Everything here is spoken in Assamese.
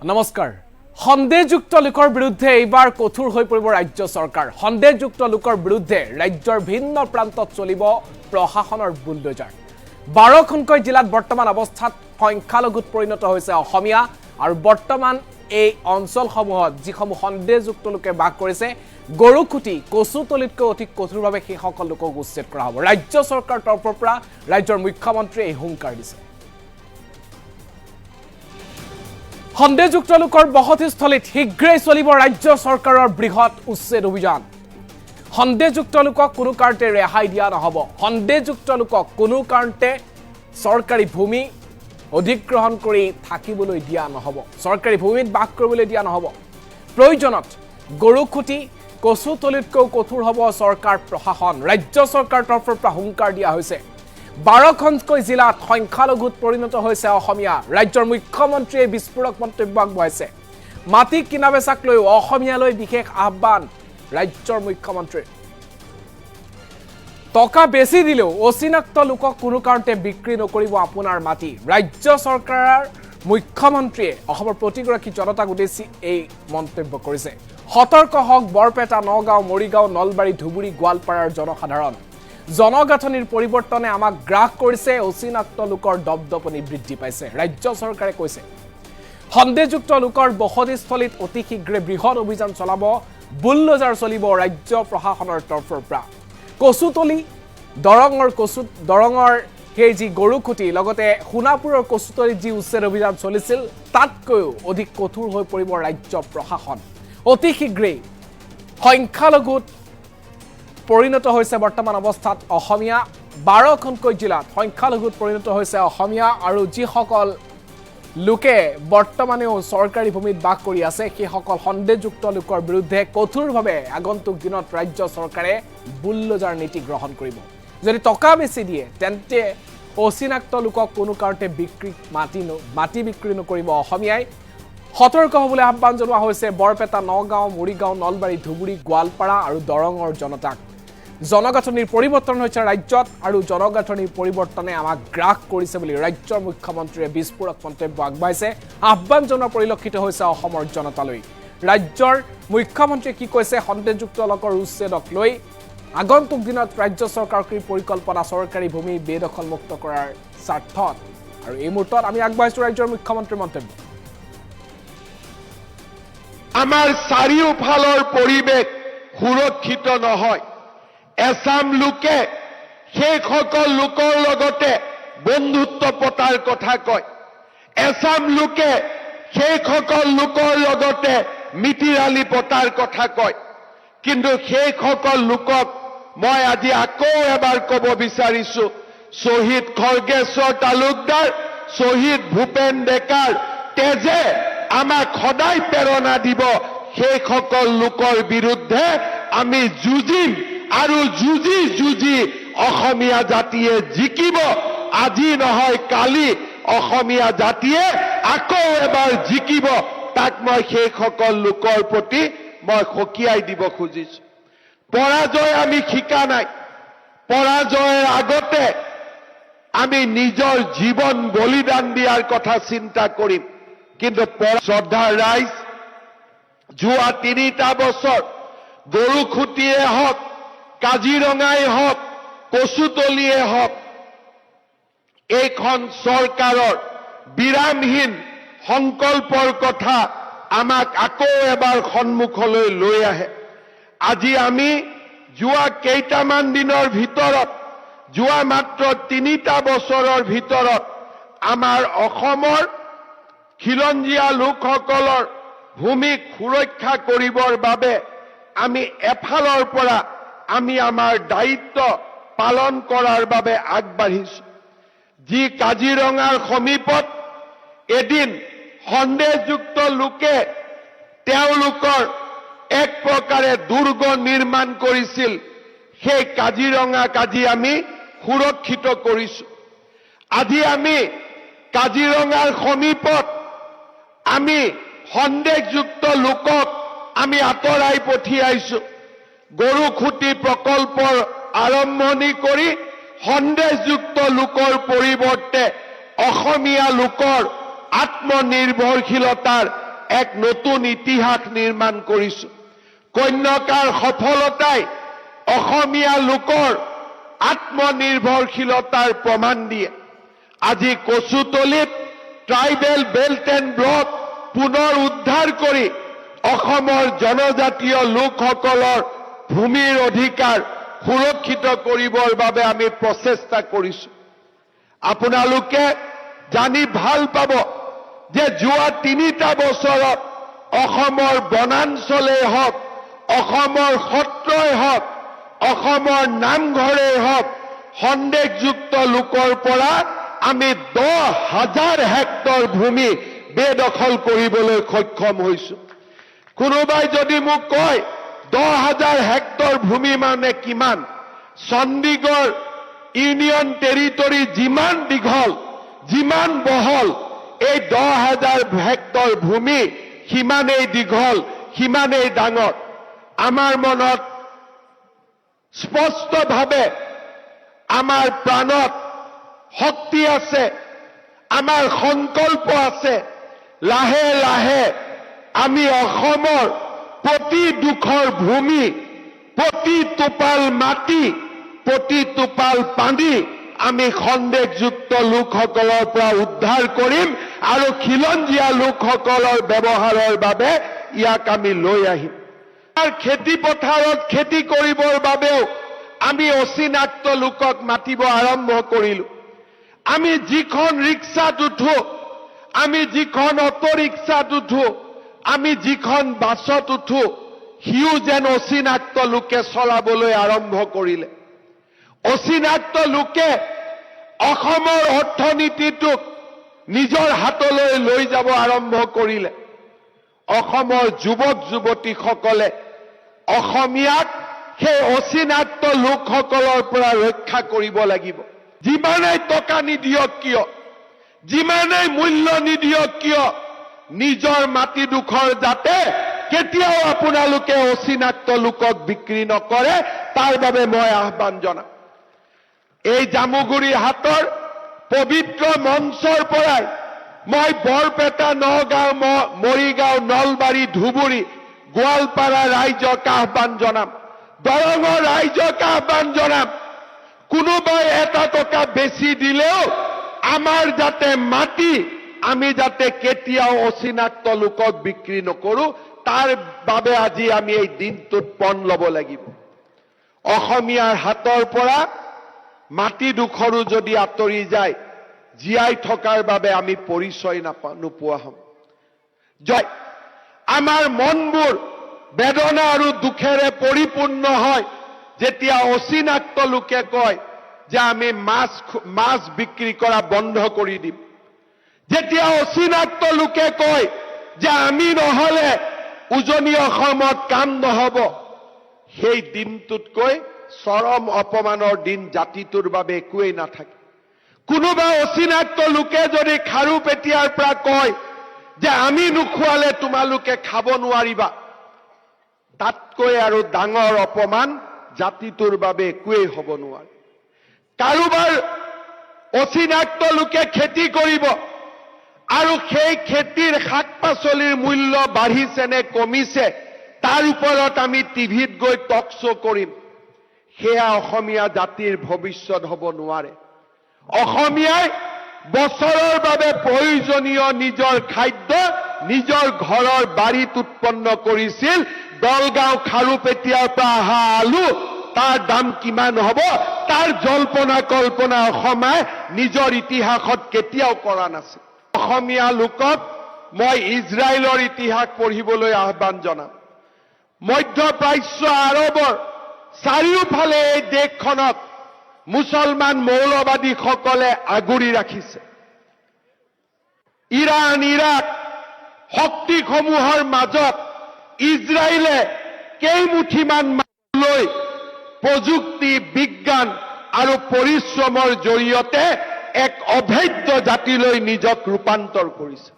নমস্কাৰ সন্দেহযুক্ত লোকৰ বিৰুদ্ধে এইবাৰ কঠোৰ হৈ পৰিব ৰাজ্য চৰকাৰ সন্দেহযুক্ত লোকৰ বিৰুদ্ধে ৰাজ্যৰ ভিন্ন প্ৰান্তত চলিব প্ৰশাসনৰ বুলডোজাৰ 12খনকৈ জিলাত বৰ্তমান অৱস্থাত সংখ্যালঘুত পৰিণত হৈছে অসমীয়া আৰু বৰ্তমান এই অঞ্চলসমূহত যিসমূহ সন্দেহযুক্ত লোকে বাস কৰিছে গৰুখুটি কচুতলিতকৈ অধিক কঠোৰভাৱে সেই সকল লোকক উচ্ছেদ কৰা হ'ব ৰাজ্য চৰকাৰৰ তৰফৰ পৰা ৰাজ্যৰ মুখ্যমন্ত্ৰীয়ে এই হুংকাৰ দিছে সন্দেহযুক্ত লোকৰ বসতিস্থলীত শীঘ্ৰেই চলিব ৰাজ্য চৰকাৰৰ বৃহৎ উচ্ছেদ অভিযান সন্দেহযুক্ত লোকক কোনো কাৰণতে ৰেহাই দিয়া নহব সন্দেহযুক্ত লোকক কোনো কাৰণতে চৰকাৰী ভূমি অধিগ্ৰহণ কৰি থাকিবলৈ দিয়া নহব চৰকাৰী ভূমিত বাস কৰিবলৈ দিয়া নহব প্ৰয়োজনত গৰুখুটি কচুতলিতকৈ কঠোৰ হ'ব চৰকাৰ প্ৰশাসন ৰাজ্য চৰকাৰৰ তৰফৰ পৰা হুংকাৰ দিয়া হৈছে 12খনকৈ জিলাত সংখ্যালঘুত পৰিণত হৈছে অসমীয়া ৰাজ্যৰ মুখ্যমন্ত্ৰীয়ে বিস্ফোৰক মন্তব্য আগবঢ়াইছে মাটি কিনা বেচাক লৈ অসমীয়ালৈ বিশেষ আহ্বান ৰাজ্যৰ মুখ্যমন্ত্ৰীৰ টকা বেছি দিলেও অচিনাক্ত লোকক কোনো কাৰণতে বিক্ৰী নকৰিব আপোনাৰ মাটি ৰাজ্য চৰকাৰৰ মুখ্যমন্ত্ৰীয়ে অসমৰ প্ৰতিগৰাকী জনতাক উদ্দেশ্যি এই মন্তব্য কৰিছে সতৰ্ক হওক বৰপেটা নগাঁও মৰিগাঁও নলবাৰী ধুবুৰী গোৱালপাৰাৰ জনসাধাৰণ জনগাঁথনিৰ পৰিৱৰ্তনে আমাক গ্ৰাস কৰিছে অচিনাক্ত লোকৰ দপদপনি বৃদ্ধি পাইছে ৰাজ্য চৰকাৰে কৈছে সন্দেহযুক্ত লোকৰ বসতিস্থলীত অতি শীঘ্ৰে বৃহৎ অভিযান চলাব বুলডোজাৰ চলিব ৰাজ্য প্ৰশাসনৰ তৰফৰ পৰা কচুতলি দৰঙৰ সেই যি গৰুখুটি লগতে সোণাপুৰৰ কচুতলিত যি উচ্ছেদ অভিযান চলিছিল তাতকৈও অধিক কঠোৰ হৈ পৰিব ৰাজ্য প্ৰশাসন অতি শীঘ্ৰেই সংখ্যালঘুত পৰিণত হৈছে বৰ্তমান অৱস্থাত অসমীয়া 12খনকৈ জিলাত সংখ্যালঘুত পৰিণত হৈছে অসমীয়া আৰু যিসকল লোকে বৰ্তমানেও চৰকাৰী ভূমিত বাস কৰি আছে সেই সকল সন্দেহযুক্ত লোকৰ বিৰুদ্ধে কঠোৰভাৱে আগন্তুক দিনত ৰাজ্য চৰকাৰে বুলডোজাৰ নীতি গ্ৰহণ কৰিব যদি টকা বেছি দিয়ে তেন্তে অচিনাক্ত লোকক কোনো কাৰণতে মাটি বিক্ৰী নকৰিব অসমীয়াই সতৰ্ক হ'বলৈ আহ্বান জনোৱা হৈছে বৰপেটা নগাঁও মৰিগাঁও নলবাৰী ধুবুৰী গোৱালপাৰা আৰু দৰঙৰ জনতাক জনগাঁথনিৰ পৰিৱৰ্তন হৈছে ৰাজ্যত আৰু জনগাঁথনিৰ পৰিৱৰ্তনে আমাক গ্ৰাস কৰিছে বুলি ৰাজ্যৰ মুখ্যমন্ত্ৰীয়ে বিস্ফোৰক মন্তব্য আগবঢ়াইছে আহ্বান জনোৱা পৰিলক্ষিত হৈছে অসমৰ জনতালৈ ৰাজ্যৰ মুখ্যমন্ত্ৰীয়ে কি কৈছে সন্দেহযুক্ত লোকৰ উচ্ছেদক লৈ আগন্তুক দিনত ৰাজ্য চৰকাৰৰ কি পৰিকল্পনা চৰকাৰী ভূমি বেদখল মুক্ত কৰাৰ স্বাৰ্থত আৰু এই মুহূৰ্তত আমি আগবঢ়াইছো ৰাজ্যৰ মুখ্যমন্ত্ৰীৰ মন্তব্য আমাৰ চাৰিওফালৰ পৰিৱেশ সুৰক্ষিত নহয় এছাম লোকে সেই সকল লোকৰ লগতে বন্ধুত্ব পতাৰ কথা কয় এছাম লোকে সেই সকল লোকৰ লগতে মিতিৰালি পতাৰ কথা কয় কিন্তু সেই সকল লোকক মই আজি আকৌ এবাৰ ক'ব বিচাৰিছো শ্বহীদ খৰ্গেশ্বৰ তালুকদাৰ শ্বহীদ ভূপেন ডেকাৰ তেজে আমাক সদায় প্ৰেৰণা দিব সেই সকল লোকৰ বিৰুদ্ধে আমি যুঁজিম আৰু যুঁজি অসমীয়া জাতিয়ে জিকিব আজি নহয় কালি অসমীয়া জাতিয়ে আকৌ এবাৰ জিকিব তাক মই সেই সকল লোকৰ প্ৰতি মই সকীয়াই দিব খুজিছো পৰাজয় আমি শিকা নাই পৰাজয়ৰ আগতে আমি নিজৰ জীৱন বলিদান দিয়াৰ কথা চিন্তা কৰিম কিন্তু শ্ৰদ্ধাৰ ৰাইজ যোৱা 3টা বছৰ গৰুখুটিয়ে হওক কাজিৰঙাই হওক কচুতলিয়ে হওক এইখন চৰকাৰৰ বিৰামহীন সংকল্পৰ কথা আমাক আকৌ এবাৰ সন্মুখলৈ লৈ আহে আজি আমি যোৱা কেইটামান দিনৰ ভিতৰত যোৱা মাত্ৰ 3টা বছৰৰ ভিতৰত আমাৰ অসমৰ খিলঞ্জীয়া লোকসকলৰ ভূমিক সুৰক্ষা কৰিবৰ বাবে আমি এফালৰ পৰা আমি আমাৰ দায়িত্ব পালন কৰাৰ বাবে আগবাঢ়িছো যি কাজিৰঙাৰ সমীপত এদিন সন্দেহযুক্ত লোকে তেওঁলোকৰ এক প্ৰকাৰে দুৰ্গ নিৰ্মাণ কৰিছিল সেই কাজিৰঙাক আজি আমি সুৰক্ষিত কৰিছো আজি আমি কাজিৰঙাৰ সমীপত আমি সন্দেহযুক্ত লোকক আমি আঁতৰাই পঠিয়াইছো গৰুখুটি প্ৰকল্পৰ আৰম্ভণি কৰি সন্দেহযুক্ত লোকৰ পৰিৱৰ্তে অসমীয়া লোকৰ আত্মনিৰ্ভৰশীলতাৰ এক নতুন ইতিহাস নিৰ্মাণ কৰিছো। কন্যাকাৰ সফলতাই অসমীয়া লোকৰ আত্মনিৰ্ভৰশীলতাৰ প্ৰমাণ দিয়ে। আজি কচুতলিত ট্ৰাইবেল বেল্ট এণ্ড ব্লক পুনৰ উদ্ধাৰ কৰি অসমৰ জনজাতীয় লোকসকলৰ ভূমিৰ অধিকাৰ সুৰক্ষিত কৰিবৰ বাবে আমি প্ৰচেষ্টা কৰিছো। আপোনালোকে জানি ভাল পাব যে যোৱা 3টা বছৰত অসমৰ বনাঞ্চলেই হওক, অসমৰ সত্ৰই হওক, অসমৰ নামঘৰেই হওক, সন্দেহযুক্ত লোকৰ পৰা আমি 10,000 হেক্টৰ ভূমি বেদখল কৰিবলৈ সক্ষম হৈছো। কোনোবাই যদি মোক কয় 10,000 হেক্টৰ ভূমি মানে কিমান, চণ্ডীগড় ইউনিয়ন টেৰিটৰী যিমান দীঘল, যিমান বহল, এই 10,000 হেক্টৰ ভূমি সিমানেই দীঘল, সিমানেই ডাঙৰ। আমাৰ মনত স্পষ্টভাৱে আমাৰ প্ৰাণত শক্তি আছে, আমাৰ সংকল্প আছে। লাহে লাহে আমি অসমৰ প্ৰতি ডোখৰ ভূমি, প্ৰতি টোপাল মাটি, প্ৰতি টোপাল পানী আমি সন্দেহযুক্ত লোকসকলৰ পৰা উদ্ধাৰ কৰিম আৰু খিলঞ্জীয়া লোকসকলৰ ব্যৱহাৰৰ বাবে ইয়াক আমি লৈ আহিম। খেতি পথাৰত খেতি কৰিবৰ বাবেও আমি অচিনাক্ত লোকক মাতিব আৰম্ভ কৰিলো। আমি যিখন ৰিক্সাত উঠো, আমি যিখন অটো ৰিক্সাত উঠো, আমি যিখন বাছত উঠো, সিও যেন অচিনাক্ত লোকে চলাবলৈ আৰম্ভ কৰিলে। অচিনাক্ত লোকে অসমৰ অৰ্থনীতিটোক নিজৰ হাতলৈ লৈ যাব আৰম্ভ কৰিলে। অসমৰ যুৱক যুৱতীসকলে অসমীয়াক সেই অচিনাক্ত লোকসকলৰ পৰা ৰক্ষা কৰিব লাগিব। যিমানেই টকা নিদিয়ক কিয়, যিমানেই মূল্য নিদিয়ক কিয়, নিজৰ মাটিডোখৰ যাতে কেতিয়াও আপোনালোকে অচিনাক্ত লোকক বিক্ৰী নকৰে, তাৰ বাবে মই আহ্বান জনাম। এই জামুগুৰি হাটৰ পবিত্ৰ মঞ্চৰ পৰাই মই বৰপেটা, নগাঁও, মৰিগাঁও, নলবাৰী, ধুবুৰী, গোৱালপাৰা ৰাইজক আহ্বান জনাম, দৰঙৰ ৰাইজক আহ্বান জনাম, কোনোবাই 1 টকা বেছি দিলেও আমাৰ যাতে মাটি আমি যাতে কেতিয়াও অচিনাক্ত লোকক বিক্ৰী নকৰো, তাৰ বাবে আজি আমি এই দিনটোত পণ ল'ব লাগিব। অসমীয়াৰ হাতৰ পৰা মাটিডোখৰো যদি আঁতৰি যায়, জীয়াই থকাৰ বাবে আমি পৰিচয় নোপোৱা হ'ম। আমাৰ মনবোৰ বেদনা আৰু দুখেৰে পৰিপূৰ্ণ হয় যেতিয়া অচিনাক্ত লোকে কয় যে আমি মাছ বিক্ৰী কৰা বন্ধ কৰি দিম, যেতিয়া অচিনাক্ত লোকে কয় যে আমি নহলে উজনি অসমত কাম নহব। সেই দিনটোতকৈ চৰম অপমানৰ দিন জাতিটোৰ বাবে একোৱেই নাথাকে। কোনোবা অচিনাক্ত লোকে যদি খাৰুপেটীয়াৰ পৰা কয় যে আমি নোখোৱালে তোমালোকে খাব নোৱাৰিবা, তাতকৈ আৰু ডাঙৰ অপমান জাতিটোৰ বাবে একোৱেই হ'ব নোৱাৰে। কাৰোবাৰ অচিনাক্ত লোকে খেতি কৰিব আৰু সেই খেতিৰ শাক পাচলিৰ মূল্য বাঢ়িছে নে কমিছে, তাৰ ওপৰত আমি টিভিত গৈ টক শ্ব' কৰিম, সেয়া অসমীয়া জাতিৰ ভৱিষ্যত হ'ব নোৱাৰে। অসমীয়াই বছৰৰ বাবে প্ৰয়োজনীয় নিজৰ খাদ্য নিজৰ ঘৰৰ বাৰীত উৎপন্ন কৰিছিল। দলগাঁও খাৰুপেটীয়াৰ পৰা অহা আলু, তাৰ দাম কিমান হ'ব, তাৰ জল্পনা কল্পনা অসমে নিজৰ ইতিহাসত কেতিয়াও কৰা নাছিল। অসমীয়া লোকক মই ইজৰাইলৰ ইতিহাস পঢ়িবলৈ আহ্বান জনাম। মধ্যপ্ৰাচ্য আৰবৰ চাৰিওফালে এই দেশখনক মুছলমান মৌলবাদীসকলে আগুৰি ৰাখিছে। ইৰাণ, ইৰাক শক্তিসমূহৰ মাজত ইজৰাইলে কেইমুঠিমান লৈ প্ৰযুক্তি, বিজ্ঞান আৰু পৰিশ্ৰমৰ জৰিয়তে এক অভেদ্য জাতিলৈ নিজক ৰূপান্তৰ কৰিছে।